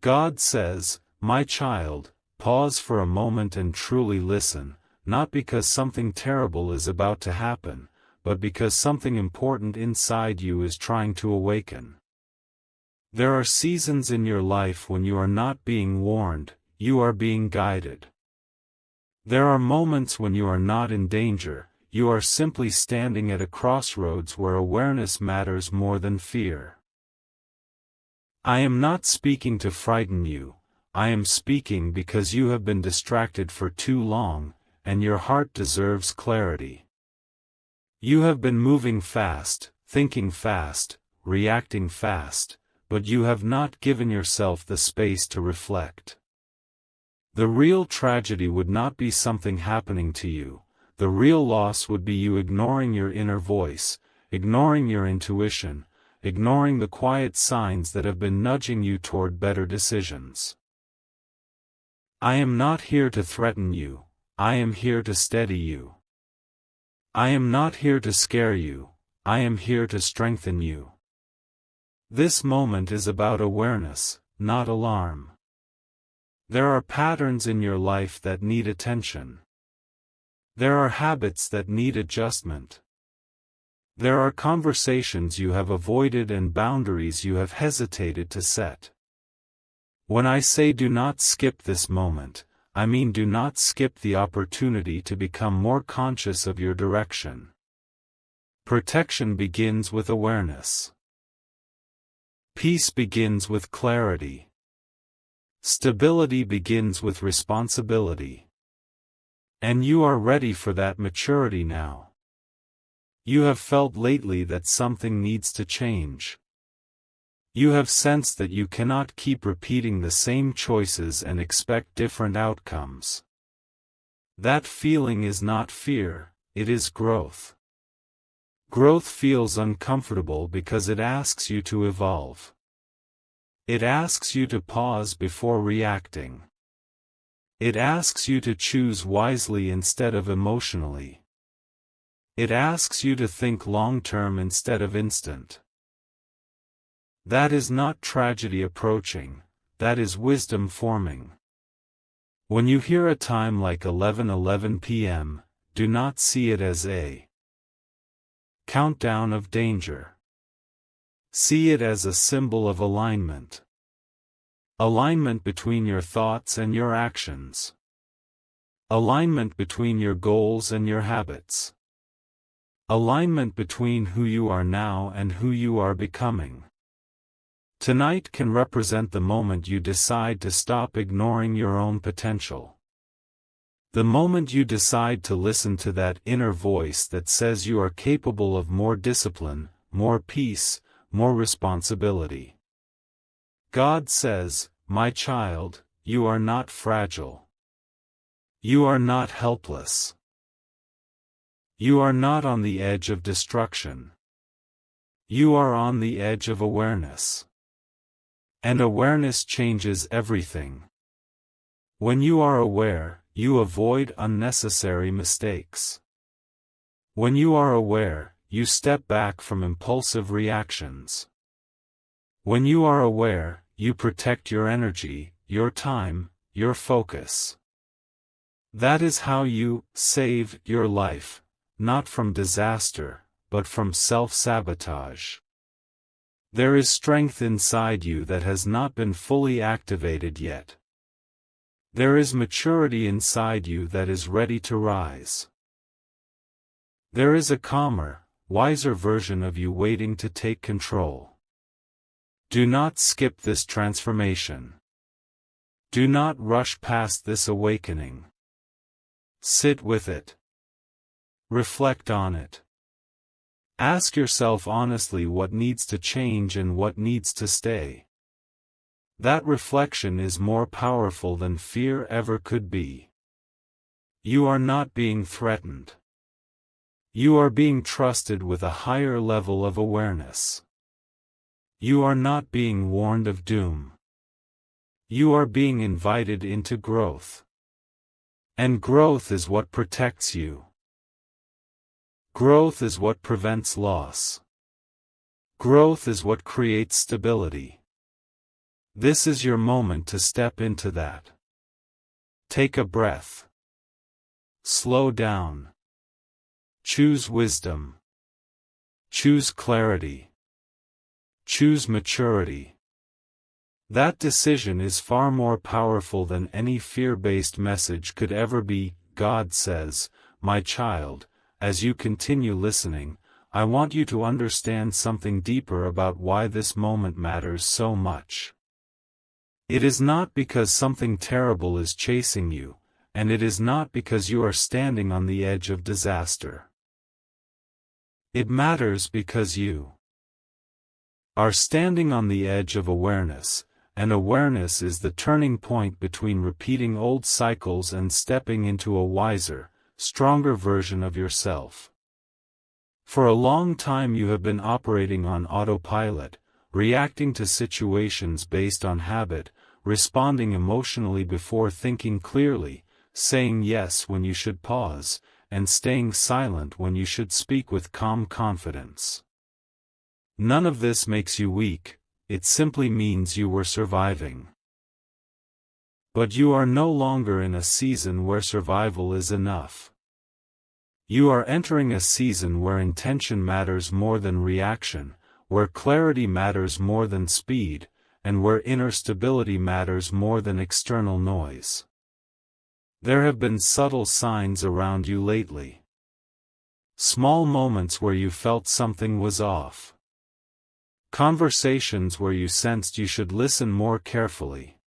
God says, "My child, pause for a moment and truly listen, not because something terrible is about to happen, but because something important inside you is trying to awaken." There are seasons in your life when you are not being warned, you are being guided. There are moments when you are not in danger, you are simply standing at a crossroads where awareness matters more than fear. I am not speaking to frighten you, I am speaking because you have been distracted for too long, and your heart deserves clarity. You have been moving fast, thinking fast, reacting fast, but you have not given yourself the space to reflect. The real tragedy would not be something happening to you, the real loss would be you ignoring your inner voice, ignoring your intuition, ignoring the quiet signs that have been nudging you toward better decisions. I am not here to threaten you, I am here to steady you. I am not here to scare you, I am here to strengthen you. This moment is about awareness, not alarm. There are patterns in your life that need attention. There are habits that need adjustment. There are conversations you have avoided and boundaries you have hesitated to set. When I say do not skip this moment, I mean do not skip the opportunity to become more conscious of your direction. Protection begins with awareness. Peace begins with clarity. Stability begins with responsibility. And you are ready for that maturity now. You have felt lately that something needs to change. You have sensed that you cannot keep repeating the same choices and expect different outcomes. That feeling is not fear, it is growth. Growth feels uncomfortable because it asks you to evolve. It asks you to pause before reacting. It asks you to choose wisely instead of emotionally. It asks you to think long-term instead of instant. That is not tragedy approaching, that is wisdom forming. When you hear a time like 11:11 p.m., do not see it as a countdown of danger. See it as a symbol of alignment. Alignment between your thoughts and your actions. Alignment between your goals and your habits. Alignment between who you are now and who you are becoming. Tonight can represent the moment you decide to stop ignoring your own potential. The moment you decide to listen to that inner voice that says you are capable of more discipline, more peace, more responsibility. God says, "My child, you are not fragile. You are not helpless. You are not on the edge of destruction. You are on the edge of awareness. And awareness changes everything. When you are aware, you avoid unnecessary mistakes. When you are aware, you step back from impulsive reactions. When you are aware, you protect your energy, your time, your focus. That is how you save your life, not from disaster, but from self-sabotage. There is strength inside you that has not been fully activated yet. There is maturity inside you that is ready to rise. There is a calmer, wiser version of you waiting to take control. Do not skip this transformation. Do not rush past this awakening. Sit with it. Reflect on it. Ask yourself honestly what needs to change and what needs to stay. That reflection is more powerful than fear ever could be. You are not being threatened. You are being trusted with a higher level of awareness. You are not being warned of doom. You are being invited into growth. And growth is what protects you. Growth is what prevents loss. Growth is what creates stability. This is your moment to step into that. Take a breath. Slow down. Choose wisdom. Choose clarity. Choose maturity. That decision is far more powerful than any fear-based message could ever be. God says, "My child, as you continue listening, I want you to understand something deeper about why this moment matters so much. It is not because something terrible is chasing you, and it is not because you are standing on the edge of disaster. It matters because you are standing on the edge of awareness, and awareness is the turning point between repeating old cycles and stepping into a wiser, stronger version of yourself. For a long time you have been operating on autopilot, reacting to situations based on habit, responding emotionally before thinking clearly, saying yes when you should pause, and staying silent when you should speak with calm confidence. None of this makes you weak, it simply means you were surviving. But you are no longer in a season where survival is enough. You are entering a season where intention matters more than reaction, where clarity matters more than speed, and where inner stability matters more than external noise. There have been subtle signs around you lately. Small moments where you felt something was off. Conversations where you sensed you should listen more carefully.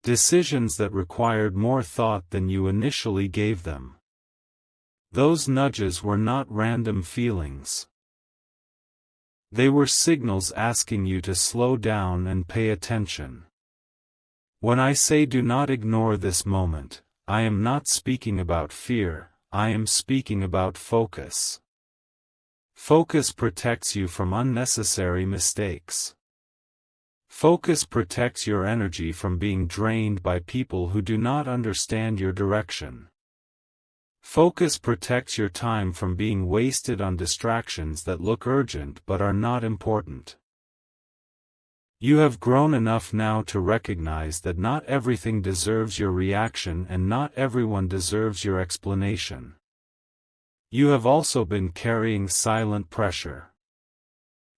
Decisions that required more thought than you initially gave them. Those nudges were not random feelings. They were signals asking you to slow down and pay attention. When I say do not ignore this moment, I am not speaking about fear, I am speaking about focus. Focus protects you from unnecessary mistakes. Focus protects your energy from being drained by people who do not understand your direction. Focus protects your time from being wasted on distractions that look urgent but are not important. You have grown enough now to recognize that not everything deserves your reaction and not everyone deserves your explanation. You have also been carrying silent pressure.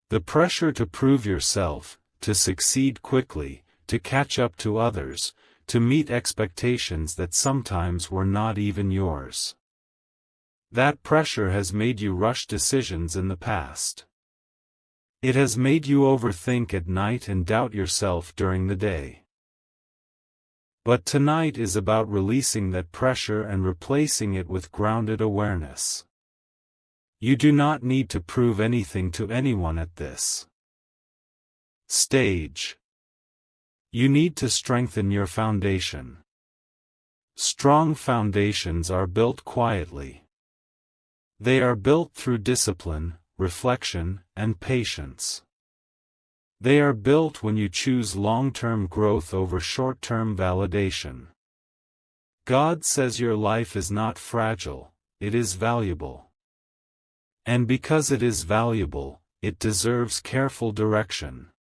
The pressure to prove yourself, to succeed quickly, to catch up to others, to meet expectations that sometimes were not even yours. That pressure has made you rush decisions in the past. It has made you overthink at night and doubt yourself during the day. But tonight is about releasing that pressure and replacing it with grounded awareness. You do not need to prove anything to anyone at this stage. You need to strengthen your foundation. Strong foundations are built quietly. They are built through discipline, reflection, and patience. They are built when you choose long-term growth over short-term validation. God says your life is not fragile, it is valuable. And because it is valuable, it deserves careful direction.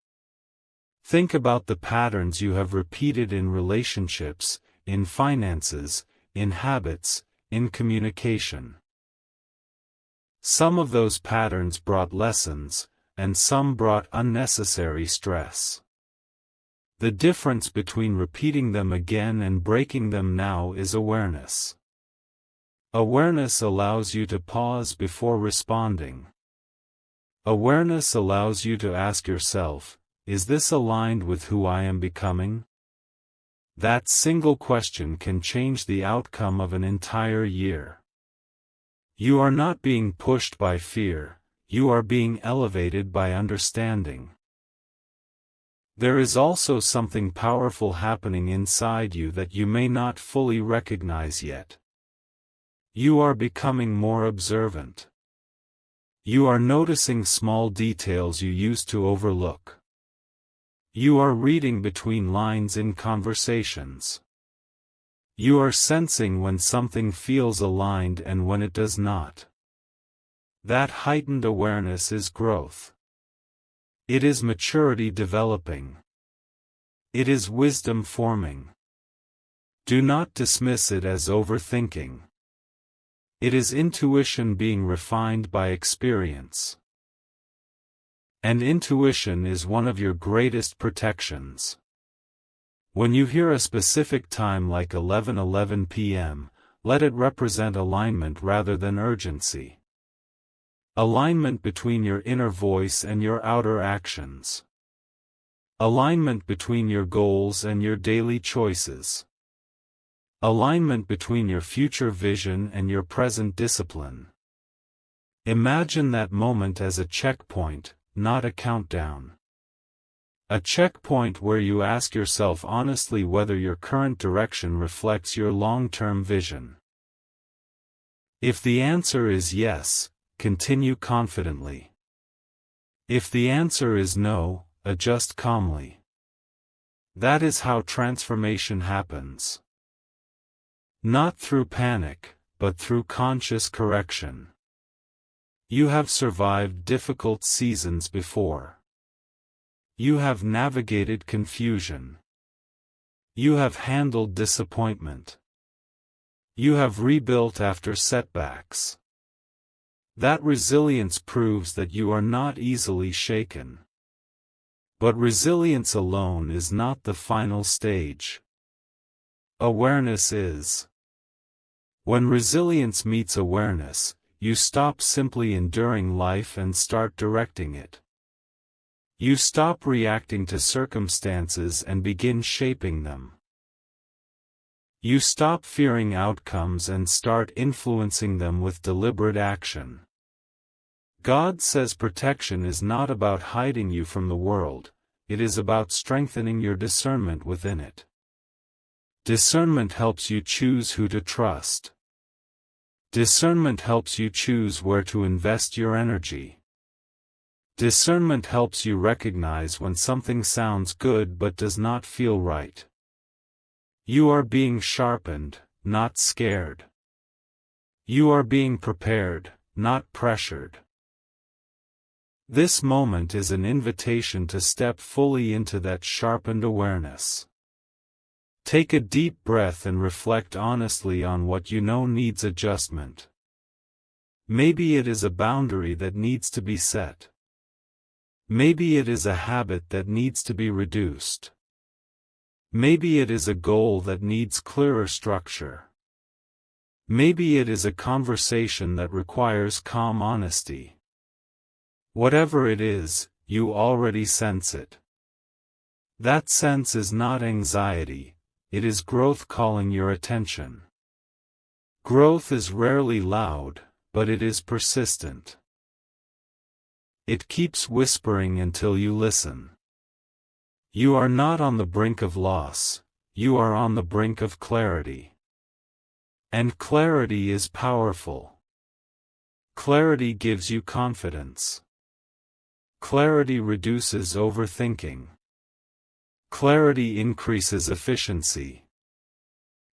Think about the patterns you have repeated in relationships, in finances, in habits, in communication. Some of those patterns brought lessons, and some brought unnecessary stress. The difference between repeating them again and breaking them now is awareness. Awareness allows you to pause before responding. Awareness allows you to ask yourself, is this aligned with who I am becoming? That single question can change the outcome of an entire year. You are not being pushed by fear, you are being elevated by understanding. There is also something powerful happening inside you that you may not fully recognize yet. You are becoming more observant. You are noticing small details you used to overlook. You are reading between lines in conversations. You are sensing when something feels aligned and when it does not. That heightened awareness is growth. It is maturity developing. It is wisdom forming. Do not dismiss it as overthinking. It is intuition being refined by experience. And intuition is one of your greatest protections. When you hear a specific time like 11:11 p.m., let it represent alignment rather than urgency. Alignment between your inner voice and your outer actions. Alignment between your goals and your daily choices. Alignment between your future vision and your present discipline. Imagine that moment as a checkpoint, not a countdown. A checkpoint where you ask yourself honestly whether your current direction reflects your long-term vision. If the answer is yes, continue confidently. If the answer is no, adjust calmly. That is how transformation happens. Not through panic, but through conscious correction. You have survived difficult seasons before. You have navigated confusion. You have handled disappointment. You have rebuilt after setbacks. That resilience proves that you are not easily shaken. But resilience alone is not the final stage. Awareness is. When resilience meets awareness, you stop simply enduring life and start directing it. You stop reacting to circumstances and begin shaping them. You stop fearing outcomes and start influencing them with deliberate action. God says protection is not about hiding you from the world, it is about strengthening your discernment within it. Discernment helps you choose who to trust. Discernment helps you choose where to invest your energy. Discernment helps you recognize when something sounds good but does not feel right. You are being sharpened, not scared. You are being prepared, not pressured. This moment is an invitation to step fully into that sharpened awareness. Take a deep breath and reflect honestly on what you know needs adjustment. Maybe it is a boundary that needs to be set. Maybe it is a habit that needs to be reduced. Maybe it is a goal that needs clearer structure. Maybe it is a conversation that requires calm honesty. Whatever it is, you already sense it. That sense is not anxiety, it is growth calling your attention. Growth is rarely loud, but it is persistent. It keeps whispering until you listen. You are not on the brink of loss, you are on the brink of clarity. And clarity is powerful. Clarity gives you confidence. Clarity reduces overthinking. Clarity increases efficiency.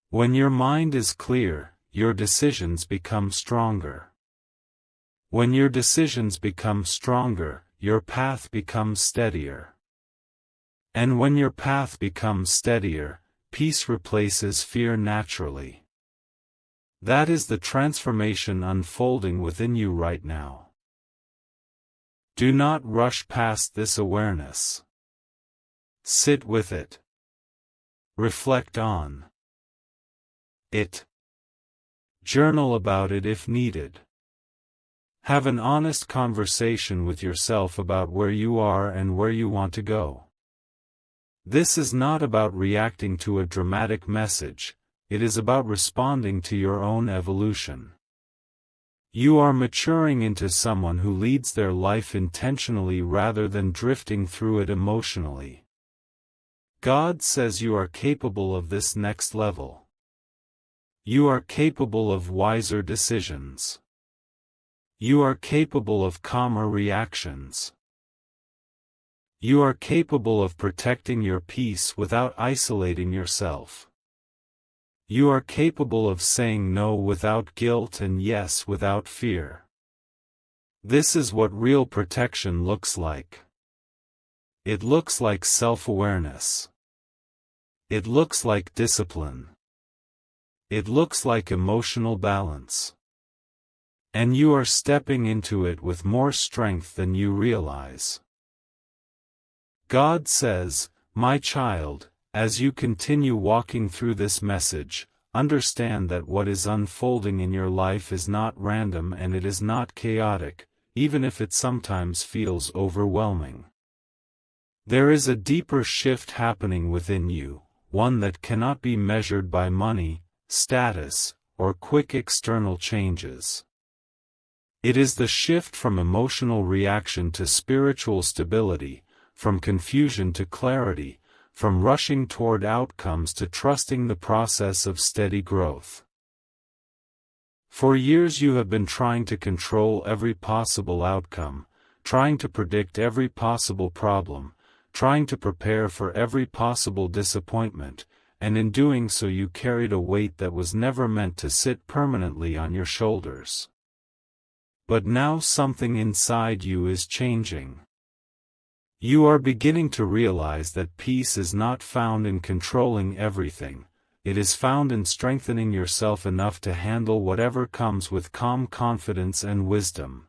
When your mind is clear, your decisions become stronger. When your decisions become stronger, your path becomes steadier. And when your path becomes steadier, peace replaces fear naturally. That is the transformation unfolding within you right now. Do not rush past this awareness. Sit with it. Reflect on it. Journal about it if needed. Have an honest conversation with yourself about where you are and where you want to go. This is not about reacting to a dramatic message, it is about responding to your own evolution. You are maturing into someone who leads their life intentionally rather than drifting through it emotionally. God says you are capable of this next level. You are capable of wiser decisions. You are capable of calmer reactions. You are capable of protecting your peace without isolating yourself. You are capable of saying no without guilt and yes without fear. This is what real protection looks like. It looks like self-awareness. It looks like discipline. It looks like emotional balance. And you are stepping into it with more strength than you realize. God says, "My child, as you continue walking through this message, understand that what is unfolding in your life is not random and it is not chaotic, even if it sometimes feels overwhelming. There is a deeper shift happening within you, one that cannot be measured by money, status, or quick external changes. It is the shift from emotional reaction to spiritual stability, from confusion to clarity, from rushing toward outcomes to trusting the process of steady growth. For years you have been trying to control every possible outcome, trying to predict every possible problem, trying to prepare for every possible disappointment, and in doing so you carried a weight that was never meant to sit permanently on your shoulders. But now something inside you is changing. You are beginning to realize that peace is not found in controlling everything, it is found in strengthening yourself enough to handle whatever comes with calm confidence and wisdom.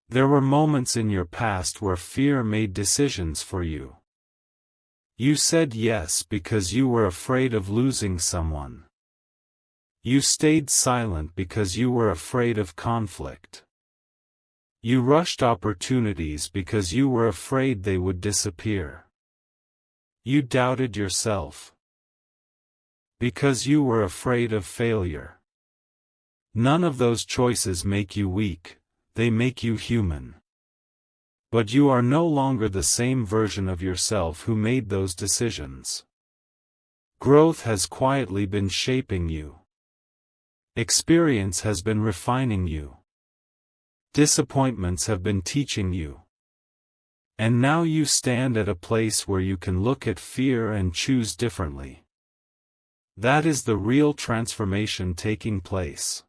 There were moments in your past where fear made decisions for you. You said yes because you were afraid of losing someone. You stayed silent because you were afraid of conflict. You rushed opportunities because you were afraid they would disappear. You doubted yourself because you were afraid of failure. None of those choices make you weak, they make you human. But you are no longer the same version of yourself who made those decisions. Growth has quietly been shaping you. Experience has been refining you. Disappointments have been teaching you. And now you stand at a place where you can look at fear and choose differently. That is the real transformation taking place.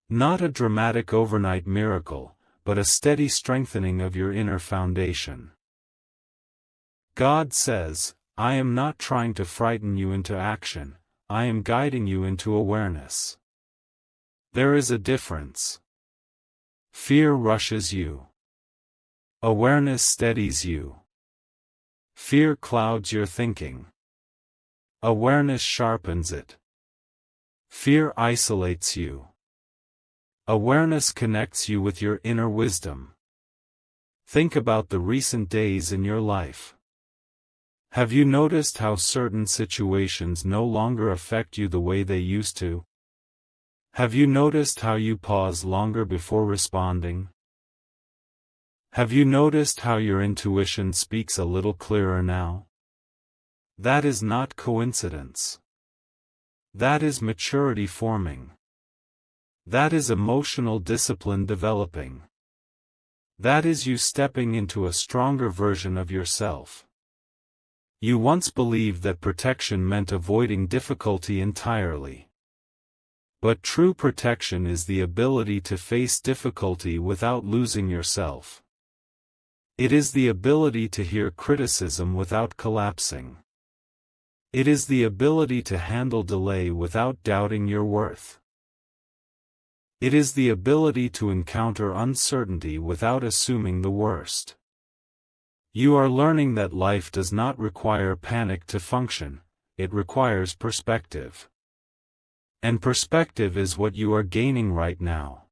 Not a dramatic overnight miracle, but a steady strengthening of your inner foundation. God says, "I am not trying to frighten you into action, I am guiding you into awareness." There is a difference. Fear rushes you. Awareness steadies you. Fear clouds your thinking. Awareness sharpens it. Fear isolates you. Awareness connects you with your inner wisdom. Think about the recent days in your life. Have you noticed how certain situations no longer affect you the way they used to? Have you noticed how you pause longer before responding? Have you noticed how your intuition speaks a little clearer now? That is not coincidence. That is maturity forming. That is emotional discipline developing. That is you stepping into a stronger version of yourself. You once believed that protection meant avoiding difficulty entirely. But true protection is the ability to face difficulty without losing yourself. It is the ability to hear criticism without collapsing. It is the ability to handle delay without doubting your worth. It is the ability to encounter uncertainty without assuming the worst. You are learning that life does not require panic to function, it requires perspective. And perspective is what you are gaining right now.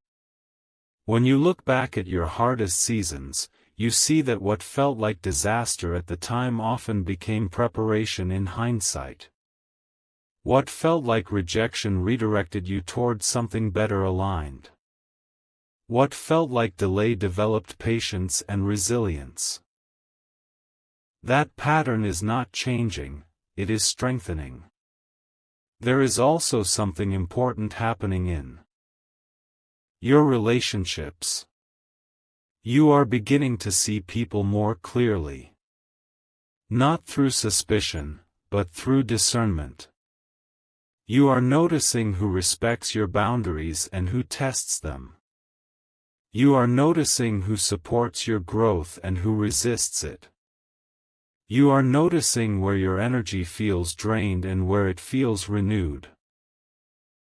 When you look back at your hardest seasons, you see that what felt like disaster at the time often became preparation in hindsight. What felt like rejection redirected you toward something better aligned. What felt like delay developed patience and resilience. That pattern is not changing, it is strengthening. There is also something important happening in your relationships. You are beginning to see people more clearly. Not through suspicion, but through discernment. You are noticing who respects your boundaries and who tests them. You are noticing who supports your growth and who resists it. You are noticing where your energy feels drained and where it feels renewed.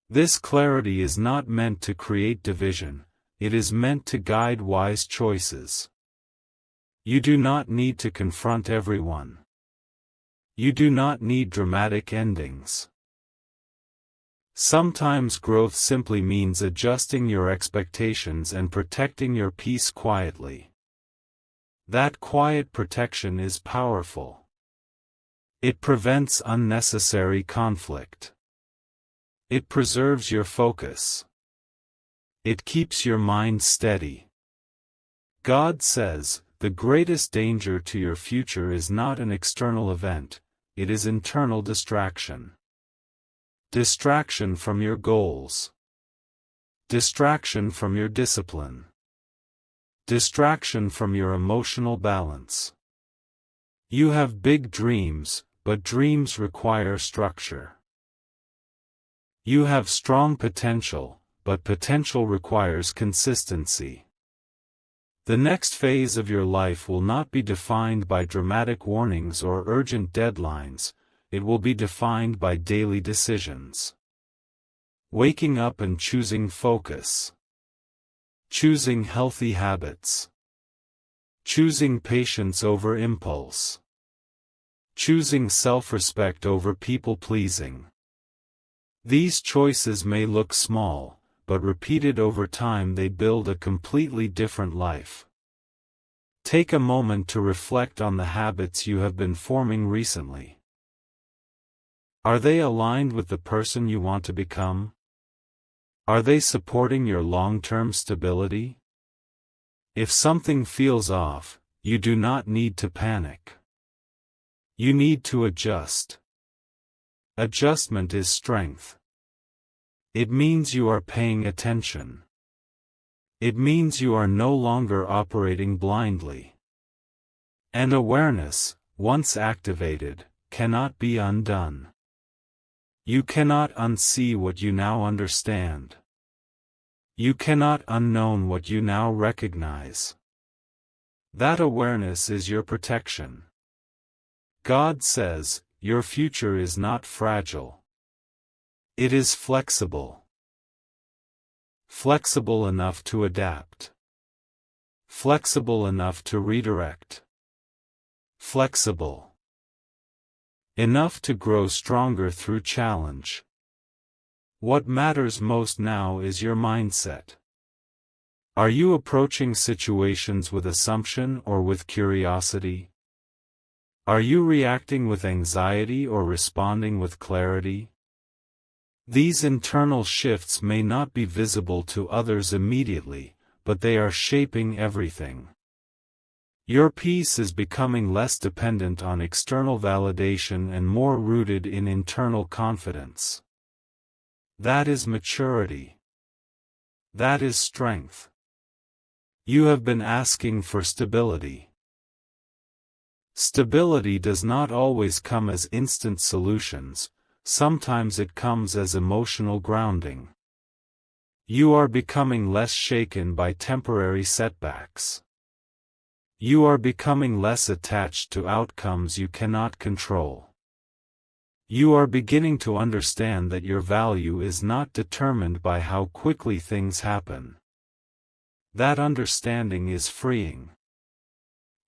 This clarity is not meant to create division, it is meant to guide wise choices. You do not need to confront everyone. You do not need dramatic endings. Sometimes growth simply means adjusting your expectations and protecting your peace quietly. That quiet protection is powerful. It prevents unnecessary conflict. It preserves your focus. It keeps your mind steady. God says, the greatest danger to your future is not an external event, it is internal distraction. Distraction from your goals. Distraction from your discipline. Distraction from your emotional balance. You have big dreams, but dreams require structure. You have strong potential, but potential requires consistency. The next phase of your life will not be defined by dramatic warnings or urgent deadlines, it will be defined by daily decisions. Waking up and choosing focus. Choosing healthy habits. Choosing patience over impulse. Choosing self-respect over people-pleasing. These choices may look small, but repeated over time they build a completely different life. Take a moment to reflect on the habits you have been forming recently. Are they aligned with the person you want to become? Are they supporting your long-term stability? If something feels off, you do not need to panic. You need to adjust. Adjustment is strength. It means you are paying attention. It means you are no longer operating blindly. And awareness, once activated, cannot be undone. You cannot unsee what you now understand. You cannot unknown what you now recognize. That awareness is your protection. God says, your future is not fragile. It is flexible. Flexible enough to adapt. Flexible enough to redirect. Flexible enough to grow stronger through challenge. What matters most now is your mindset. Are you approaching situations with assumption or with curiosity? Are you reacting with anxiety or responding with clarity? These internal shifts may not be visible to others immediately, but they are shaping everything. Your peace is becoming less dependent on external validation and more rooted in internal confidence. That is maturity. That is strength. You have been asking for stability. Stability does not always come as instant solutions, sometimes it comes as emotional grounding. You are becoming less shaken by temporary setbacks. You are becoming less attached to outcomes you cannot control. You are beginning to understand that your value is not determined by how quickly things happen. That understanding is freeing.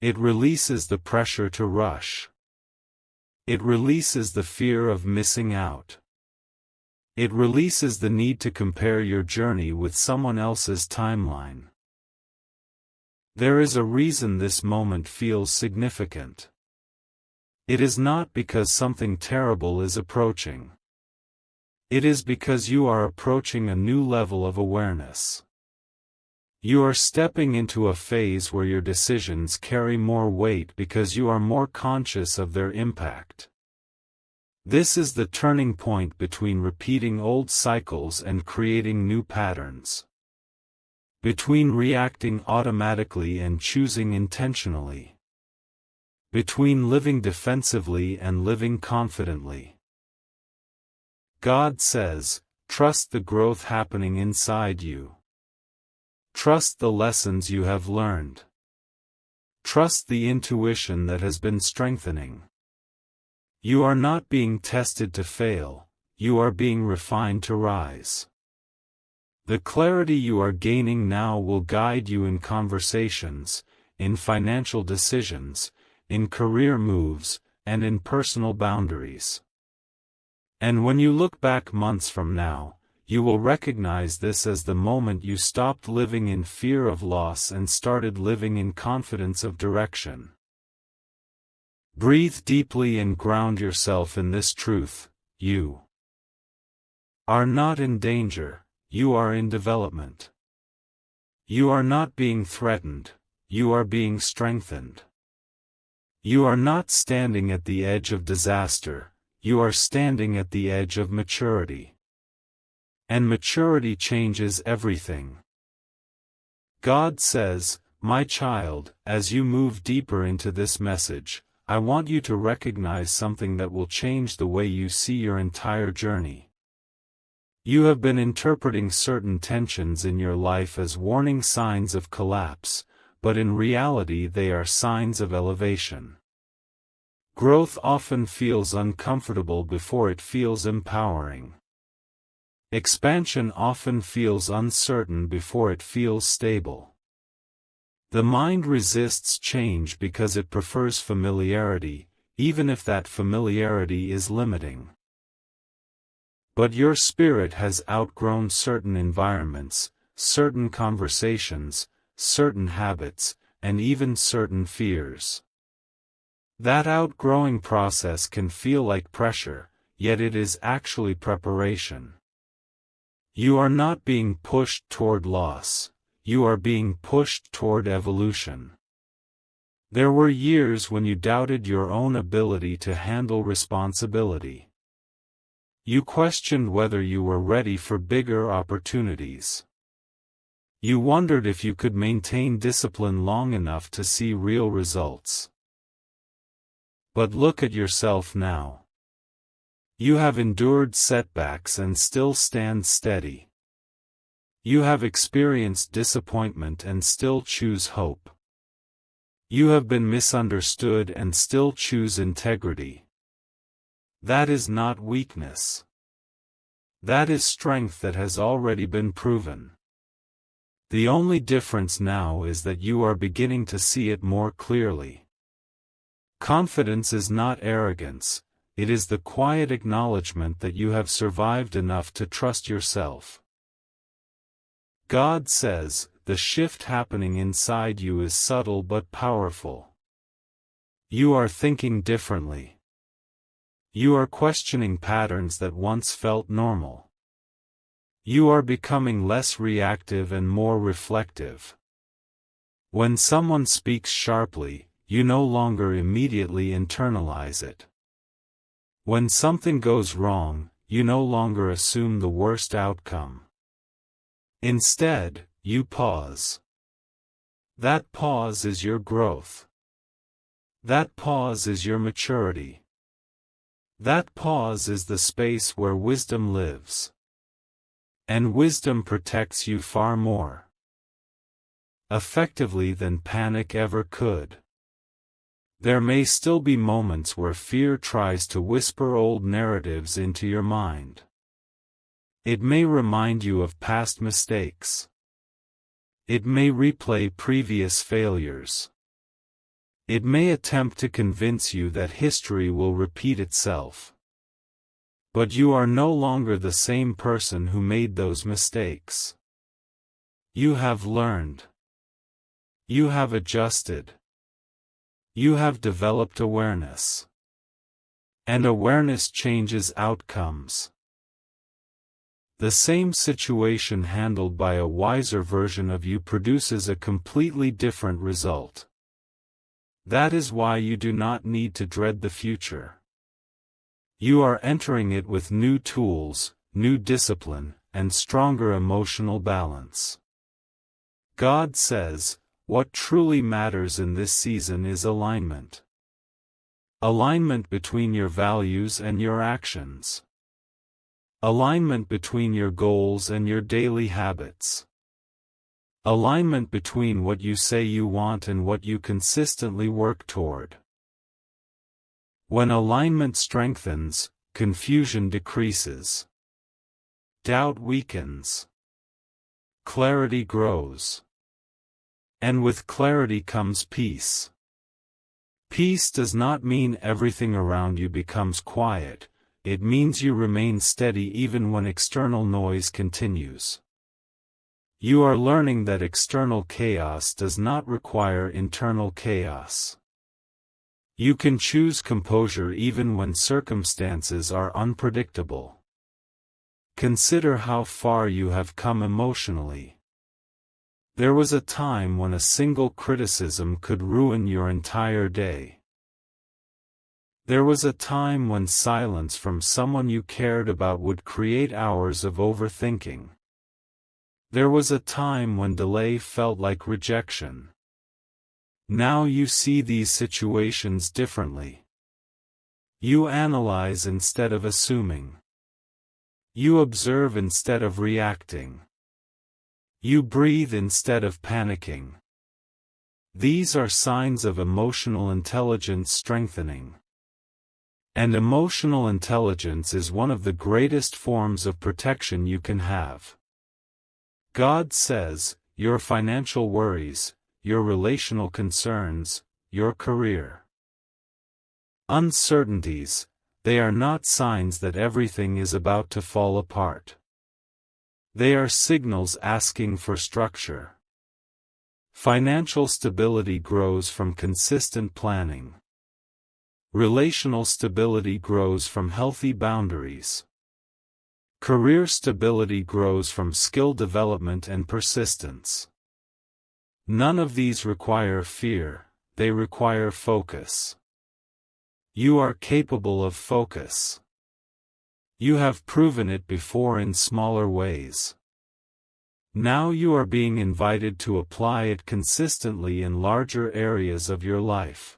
It releases the pressure to rush. It releases the fear of missing out. It releases the need to compare your journey with someone else's timeline. There is a reason this moment feels significant. It is not because something terrible is approaching. It is because you are approaching a new level of awareness. You are stepping into a phase where your decisions carry more weight because you are more conscious of their impact. This is the turning point between repeating old cycles and creating new patterns. Between reacting automatically and choosing intentionally. Between living defensively and living confidently. God says, trust the growth happening inside you. Trust the lessons you have learned. Trust the intuition that has been strengthening. You are not being tested to fail, you are being refined to rise. The clarity you are gaining now will guide you in conversations, in financial decisions, in career moves, and in personal boundaries. And when you look back months from now, you will recognize this as the moment you stopped living in fear of loss and started living in confidence of direction. Breathe deeply and ground yourself in this truth: you are not in danger, you are in development. You are not being threatened, you are being strengthened. You are not standing at the edge of disaster, you are standing at the edge of maturity. And maturity changes everything. God says, "My child, as you move deeper into this message, I want you to recognize something that will change the way you see your entire journey." You have been interpreting certain tensions in your life as warning signs of collapse, but in reality they are signs of elevation. Growth often feels uncomfortable before it feels empowering. Expansion often feels uncertain before it feels stable. The mind resists change because it prefers familiarity, even if that familiarity is limiting. But your spirit has outgrown certain environments, certain conversations, certain habits, and even certain fears. That outgrowing process can feel like pressure, yet it is actually preparation. You are not being pushed toward loss, you are being pushed toward evolution. There were years when you doubted your own ability to handle responsibility. You questioned whether you were ready for bigger opportunities. You wondered if you could maintain discipline long enough to see real results. But look at yourself now. You have endured setbacks and still stand steady. You have experienced disappointment and still choose hope. You have been misunderstood and still choose integrity. That is not weakness. That is strength that has already been proven. The only difference now is that you are beginning to see it more clearly. Confidence is not arrogance, it is the quiet acknowledgement that you have survived enough to trust yourself. God says, the shift happening inside you is subtle but powerful. You are thinking differently. You are questioning patterns that once felt normal. You are becoming less reactive and more reflective. When someone speaks sharply, you no longer immediately internalize it. When something goes wrong, you no longer assume the worst outcome. Instead, you pause. That pause is your growth. That pause is your maturity. That pause is the space where wisdom lives. And wisdom protects you far more effectively than panic ever could. There may still be moments where fear tries to whisper old narratives into your mind. It may remind you of past mistakes. It may replay previous failures. It may attempt to convince you that history will repeat itself. But you are no longer the same person who made those mistakes. You have learned. You have adjusted. You have developed awareness. And awareness changes outcomes. The same situation handled by a wiser version of you produces a completely different result. That is why you do not need to dread the future. You are entering it with new tools, new discipline, and stronger emotional balance. God says, what truly matters in this season is alignment. Alignment between your values and your actions. Alignment between your goals and your daily habits. Alignment between what you say you want and what you consistently work toward. When alignment strengthens, confusion decreases. Doubt weakens. Clarity grows. And with clarity comes peace. Peace does not mean everything around you becomes quiet, it means you remain steady even when external noise continues. You are learning that external chaos does not require internal chaos. You can choose composure even when circumstances are unpredictable. Consider how far you have come emotionally. There was a time when a single criticism could ruin your entire day. There was a time when silence from someone you cared about would create hours of overthinking. There was a time when delay felt like rejection. Now you see these situations differently. You analyze instead of assuming. You observe instead of reacting. You breathe instead of panicking. These are signs of emotional intelligence strengthening. And emotional intelligence is one of the greatest forms of protection you can have. God says, your financial worries, your relational concerns, your career uncertainties, they are not signs that everything is about to fall apart. They are signals asking for structure. Financial stability grows from consistent planning. Relational stability grows from healthy boundaries. Career stability grows from skill development and persistence. None of these require fear, they require focus. You are capable of focus. You have proven it before in smaller ways. Now you are being invited to apply it consistently in larger areas of your life.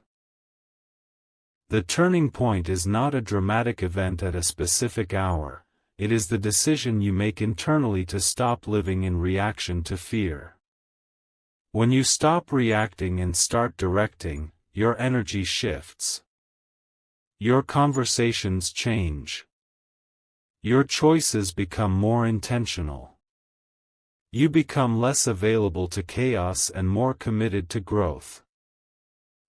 The turning point is not a dramatic event at a specific hour, it is the decision you make internally to stop living in reaction to fear. When you stop reacting and start directing, your energy shifts. Your conversations change. Your choices become more intentional. You become less available to chaos and more committed to growth.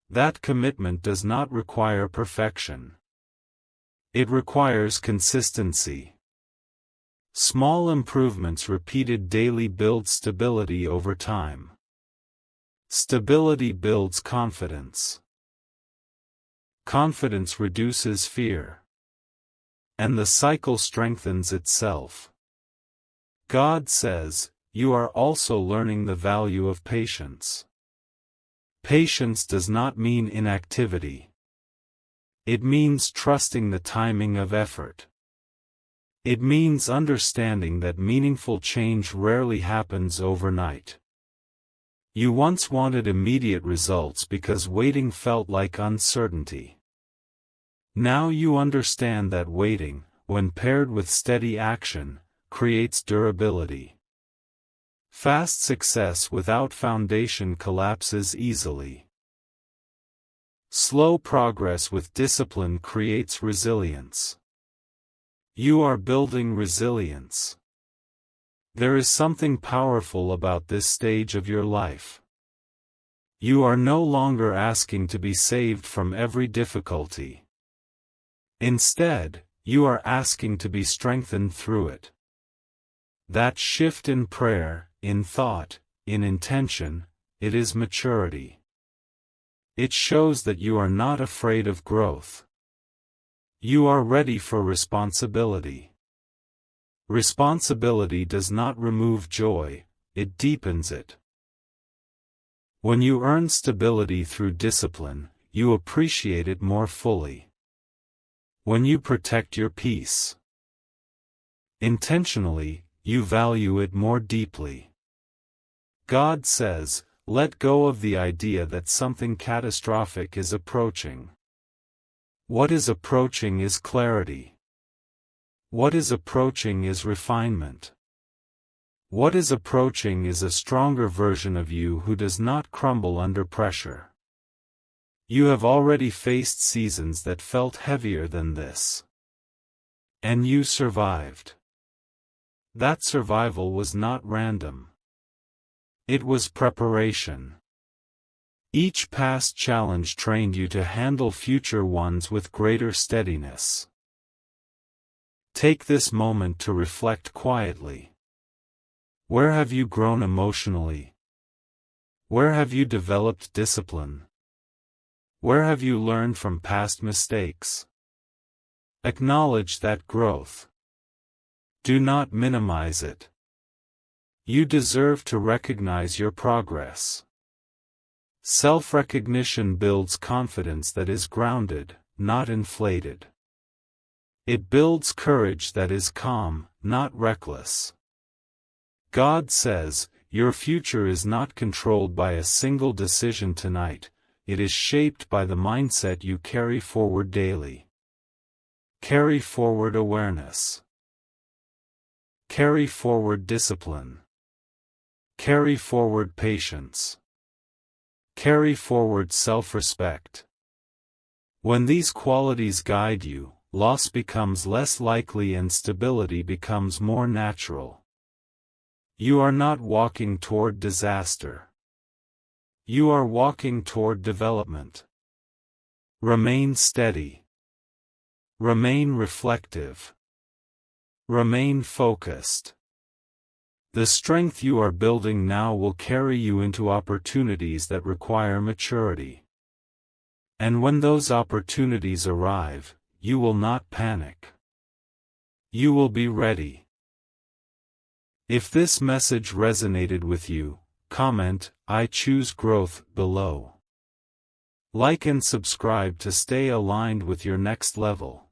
That commitment does not require perfection. It requires consistency. Small improvements repeated daily build stability over time. Stability builds confidence. Confidence reduces fear. And the cycle strengthens itself. God says, you are also learning the value of patience. Patience does not mean inactivity. It means trusting the timing of effort. It means understanding that meaningful change rarely happens overnight. You once wanted immediate results because waiting felt like uncertainty. Now you understand that waiting, when paired with steady action, creates durability. Fast success without foundation collapses easily. Slow progress with discipline creates resilience. You are building resilience. There is something powerful about this stage of your life. You are no longer asking to be saved from every difficulty. Instead, you are asking to be strengthened through it. That shift in prayer, in thought, in intention, it is maturity. It shows that you are not afraid of growth. You are ready for responsibility. Responsibility does not remove joy, it deepens it. When you earn stability through discipline, you appreciate it more fully. When you protect your peace intentionally, you value it more deeply. God says, let go of the idea that something catastrophic is approaching. What is approaching is clarity. What is approaching is refinement. What is approaching is a stronger version of you who does not crumble under pressure. You have already faced seasons that felt heavier than this. And you survived. That survival was not random. It was preparation. Each past challenge trained you to handle future ones with greater steadiness. Take this moment to reflect quietly. Where have you grown emotionally? Where have you developed discipline? Where have you learned from past mistakes? Acknowledge that growth. Do not minimize it. You deserve to recognize your progress. Self-recognition builds confidence that is grounded, not inflated. It builds courage that is calm, not reckless. God says, your future is not controlled by a single decision tonight, it is shaped by the mindset you carry forward daily. Carry forward awareness. Carry forward discipline. Carry forward patience. Carry forward self-respect. When these qualities guide you, loss becomes less likely and stability becomes more natural. You are not walking toward disaster. You are walking toward development. Remain steady. Remain reflective. Remain focused. The strength you are building now will carry you into opportunities that require maturity. And when those opportunities arrive, you will not panic. You will be ready. If this message resonated with you, comment, "I choose growth," below. Like and subscribe to stay aligned with your next level.